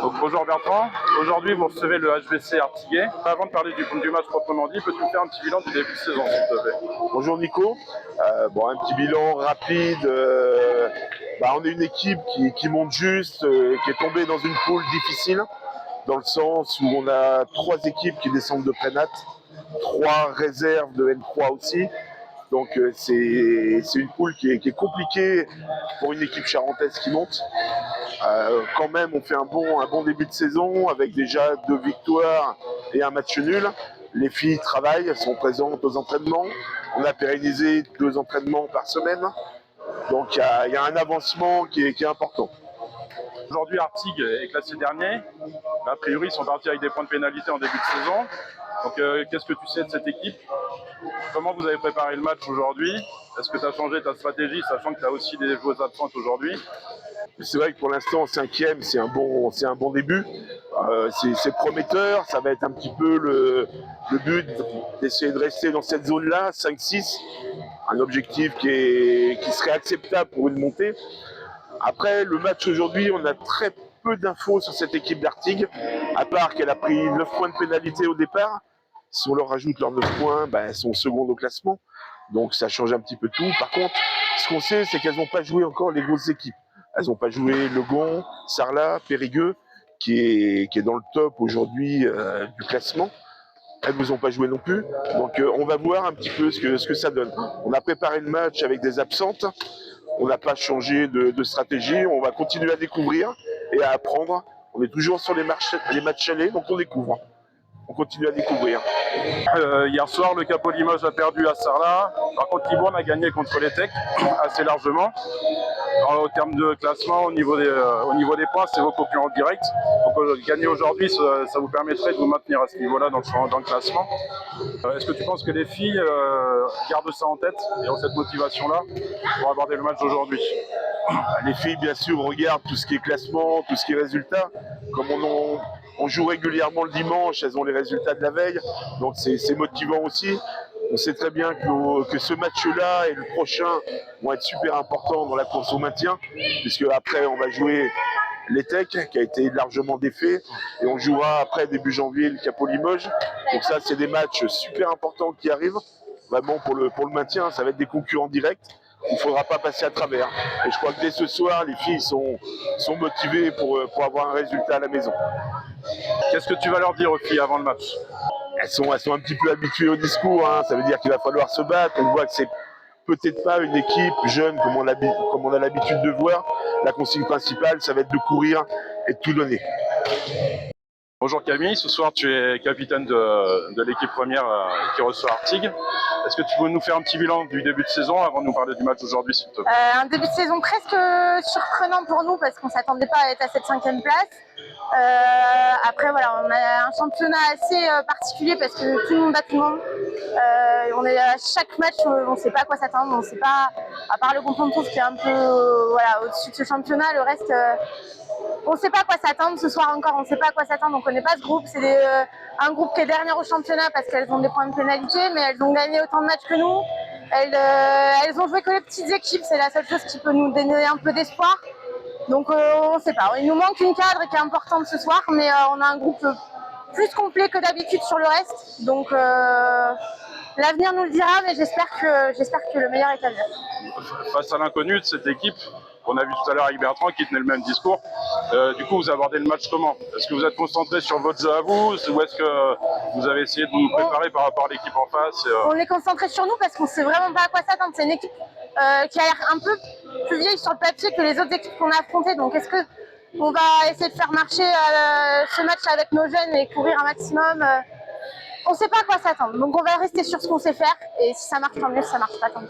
Donc, bonjour Bertrand, aujourd'hui vous recevez le HVC Artiguet. Avant de parler du match proprement dit, peux-tu me faire un petit bilan du début de saison s'il te plaît? Bonjour Nico, un petit bilan rapide. On est une équipe qui monte juste, qui est tombée dans une poule difficile, dans le sens où on a 3 équipes qui descendent de Prénat, 3 réserves de N3 aussi. Donc c'est une poule qui est compliquée pour une équipe charentaise qui monte. Quand même, on fait un bon début de saison avec déjà 2 victoires et un match nul. Les filles travaillent, elles sont présentes aux entraînements. On a pérennisé 2 entraînements par semaine. Donc il y a un avancement qui est important. Aujourd'hui, Artigues est classé dernier. A priori, ils sont partis avec des points de pénalité en début de saison. Donc, qu'est-ce que tu sais de cette équipe? Comment vous avez préparé le match aujourd'hui? Est-ce que tu as changé ta stratégie, sachant que tu as aussi des joueuses absentes aujourd'hui? C'est vrai que pour l'instant, 5e, c'est un bon début. C'est prometteur. Ça va être un petit peu le but d'essayer de rester dans cette zone-là, 5-6. Un objectif qui serait acceptable pour une montée. Après, le match aujourd'hui, on a très peu d'infos sur cette équipe d'Artigues, à part qu'elle a pris 9 points de pénalité au départ. Si on leur rajoute leurs 9 points, elles sont secondes au classement. Donc ça change un petit peu tout. Par contre, ce qu'on sait, c'est qu'elles n'ont pas joué encore les grosses équipes. Elles n'ont pas joué Legon, Sarlat, Périgueux, qui est dans le top aujourd'hui du classement. Elles ne nous ont pas joué non plus. Donc on va voir un petit peu ce que ça donne. On a préparé le match avec des absentes. On n'a pas changé de stratégie. On va continuer à découvrir et à apprendre. On est toujours sur les matchs allés, donc on découvre. On continue à découvrir. Hier soir, le Capo Limoges a perdu à Sarlat. Par contre, Libourne a gagné contre les Tech assez largement. Alors, au terme de classement, au niveau des points, c'est vos concurrents directs. Donc, gagner aujourd'hui, ça vous permettrait de vous maintenir à ce niveau-là dans le classement. Est-ce que tu penses que les filles gardent ça en tête et ont cette motivation-là pour aborder le match d'aujourd'hui? Les filles, bien sûr, regardent tout ce qui est classement, tout ce qui est résultats. Comme on joue régulièrement le dimanche, elles ont les résultats de la veille. Donc c'est motivant aussi. On sait très bien que ce match-là et le prochain vont être super importants dans la course au maintien, puisque après on va jouer les Tech, qui a été largement défait, et on jouera après début janvier le Capo Limoges. Donc ça, c'est des matchs super importants qui arrivent, vraiment pour le maintien. Ça va être des concurrents directs. Il ne faudra pas passer à travers. Et je crois que dès ce soir, les filles sont motivées pour avoir un résultat à la maison. Qu'est-ce que tu vas leur dire aux filles avant le match? Elles sont un petit peu habituées au discours. Ça veut dire qu'il va falloir se battre. On voit que c'est peut-être pas une équipe jeune comme on a l'habitude de voir. La consigne principale, ça va être de courir et de tout donner. Bonjour Camille, ce soir tu es capitaine de l'équipe première qui reçoit Artigues. Est-ce que tu peux nous faire un petit bilan du début de saison avant de nous parler du match d'aujourd'hui, s'il te plaît? Un début de saison presque surprenant pour nous parce qu'on ne s'attendait pas à être à cette 5e place. Après voilà, on a un championnat assez particulier parce que tout le monde bat tout le monde. On est à chaque match, on ne sait pas à quoi s'attendre, on ne sait pas, à part le Gonflon qui est un peu au-dessus de ce championnat, le reste on ne sait pas à quoi s'attendre. Ce soir encore, on ne sait pas à quoi s'attendre, on ne connaît pas ce groupe. C'est un groupe qui est dernier au championnat parce qu'elles ont des points de pénalité, mais elles ont gagné autant de matchs que nous. Elles ont joué que les petites équipes, c'est la seule chose qui peut nous donner un peu d'espoir. Donc on ne sait pas. Il nous manque une cadre qui est importante ce soir, mais on a un groupe plus complet que d'habitude sur le reste. Donc l'avenir nous le dira, mais j'espère que le meilleur est à venir. Face à l'inconnu de cette équipe, qu'on a vu tout à l'heure avec Bertrand qui tenait le même discours, du coup vous abordez le match comment? Est-ce que vous êtes concentré sur votre jeu à vous, ou est-ce que vous avez essayé de vous préparer par rapport à l'équipe en face? On est concentré sur nous parce qu'on ne sait vraiment pas à quoi s'attendre. C'est une équipe qui a l'air un peu plus vieille sur le papier que les autres équipes qu'on a affrontées. Donc est-ce qu'on va essayer de faire marcher ce match avec nos jeunes et courir un maximum? On ne sait pas à quoi s'attendre. Donc on va rester sur ce qu'on sait faire et si ça marche tant mieux, si ça marche pas tant mieux.